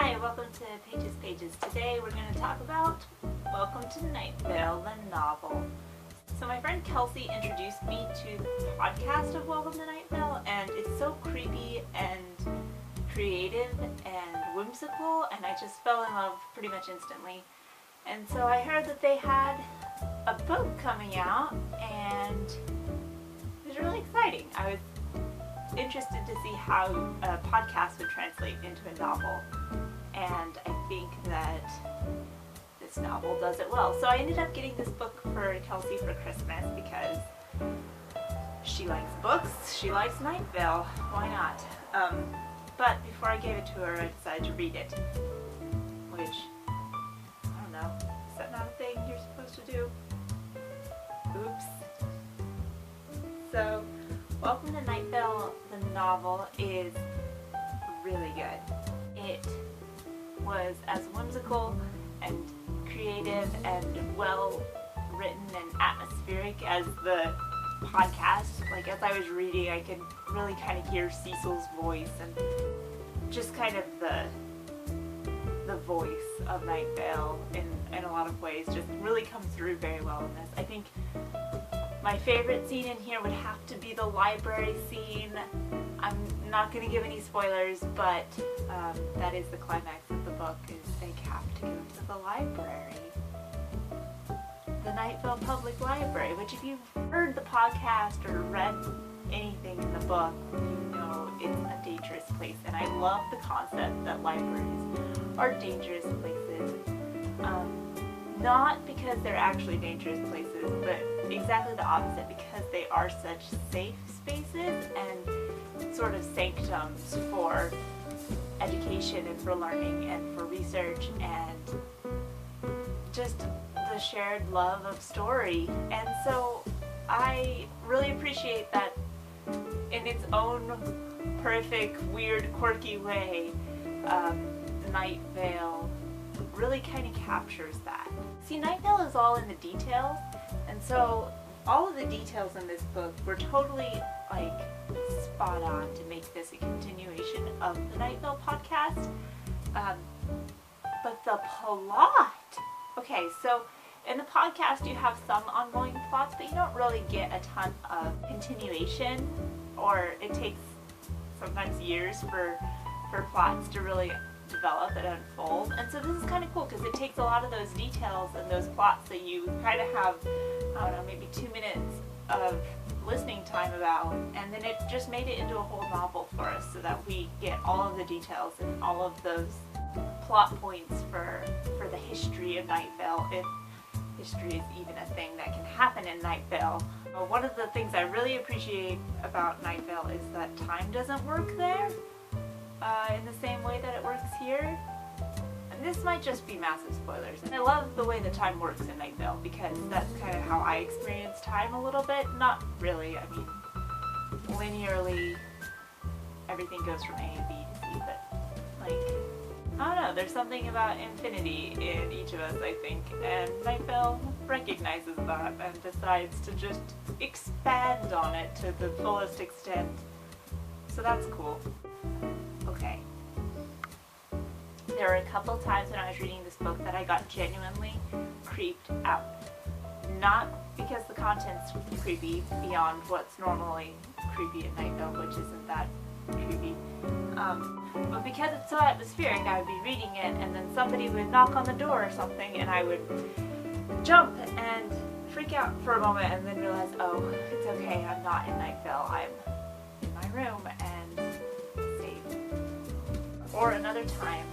Hi, welcome to Paiges. Today we're going to talk about Welcome to Night Vale, the novel. So my friend Kelsey introduced me to the podcast of Welcome to Night Vale, and it's so creepy and creative and whimsical, and I just fell in love pretty much instantly. And so I heard that they had a book coming out, and it was really exciting. I was interested to see how a podcast would translate into a novel, and I think that this novel does it well. So I ended up getting this book for Kelsey for Christmas because she likes books, she likes Night Vale, why not? But before I gave it to her, I decided to read it, which, I don't know, is that not a thing you're supposed to do? Oops. So, Welcome to Night Vale, the novel, is really good. It was as whimsical and creative and well written and atmospheric as the podcast. Like, as I was reading, I could really kind of hear Cecil's voice and just kind of the voice of Night Vale in a lot of ways just really comes through very well in this. I think my favorite scene in here would have to be the library scene. I'm not going to give any spoilers, but that is the climax of the book, is they have to go to the library. The Night Vale Public Library, which if you've heard the podcast or read anything in the book, you know it's a dangerous place. And I love the concept that libraries are dangerous places. Not because they're actually dangerous places, but exactly the opposite, because they are such safe spaces and sort of sanctums for education and for learning and for research and just the shared love of story. And so I really appreciate that in its own perfect, weird, quirky way, Night Vale really kind of captures that. See, Night Vale is all in the details, and so all of the details in this book were totally like spot on to make this a continuation of the Night Vale podcast. But the plot! Okay, so in the podcast you have some ongoing plots, but you don't really get a ton of continuation, or it takes sometimes years for plots to really develop and unfold. And so this is kind of cool because it takes a lot of those details and those plots that you kind of have, I don't know, maybe 2 minutes of listening time about, and then it just made it into a whole novel for us so that we get all of the details and all of those plot points for the history of Night Vale, if history is even a thing that can happen in Night Vale. One of the things I really appreciate about Night Vale is that time doesn't work there in the same way that it works here. And this might just be massive spoilers. And I love the way the time works in Night Vale because that's kind of how I experience time a little bit. Not really, I mean, linearly everything goes from A to B to C, but like, I don't know, there's something about infinity in each of us, I think, and Night Vale recognizes that and decides to just expand on it to the fullest extent. So that's cool. Okay. There were a couple times when I was reading this book that I got genuinely creeped out. Not because the content's creepy beyond what's normally creepy at Night Vale, which isn't that creepy, but because it's so atmospheric. I would be reading it and then somebody would knock on the door or something and I would jump and freak out for a moment and then realize, oh, it's okay, I'm not in Night Vale, I'm in my room and safe. Or another time,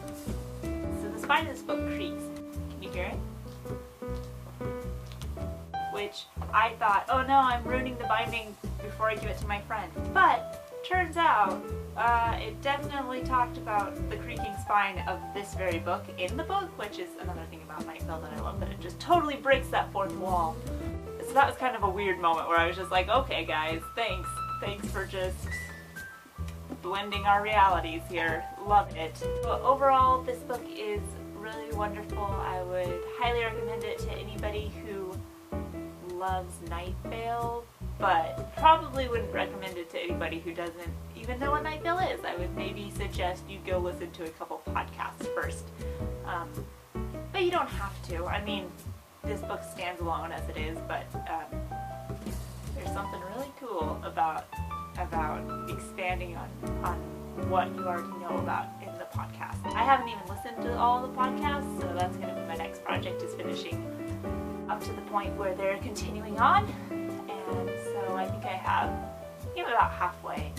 so the spine of this book creaks. Can you hear it? Which I thought, oh no, I'm ruining the binding before I give it to my friend. But turns out, it definitely talked about the creaking spine of this very book in the book, which is another thing about Night Vale that I love, that it just totally breaks that fourth wall. So that was kind of a weird moment where I was just like, okay guys, thanks for just blending our realities here. Love it. But overall, this book is really wonderful. I would highly recommend it to anybody who loves Night Vale but probably wouldn't recommend it to anybody who doesn't even know what Night Vale is. I would maybe suggest you go listen to a couple podcasts first. But you don't have to. I mean, this book stands alone as it is, but there's something really cool about expanding on what you already know about in the podcast. I haven't even listened to all the podcasts, so that's going to be my next project, is finishing up to the point where they're continuing on. And so I think I have about halfway.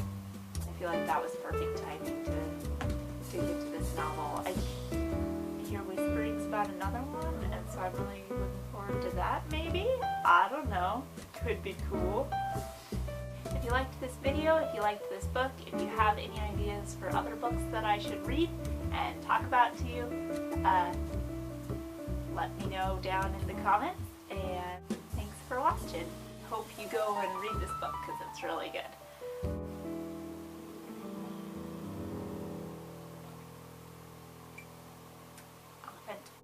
I feel like that was perfect timing to get to this novel. I hear whisperings about another one, and so I'm really looking forward to that, maybe? I don't know. Could be cool. If you liked this video, if you liked this book, if you have any ideas for other books that I should read and talk about to you, let me know down in the comments, and thanks for watching. Hope you go and read this book because it's really good.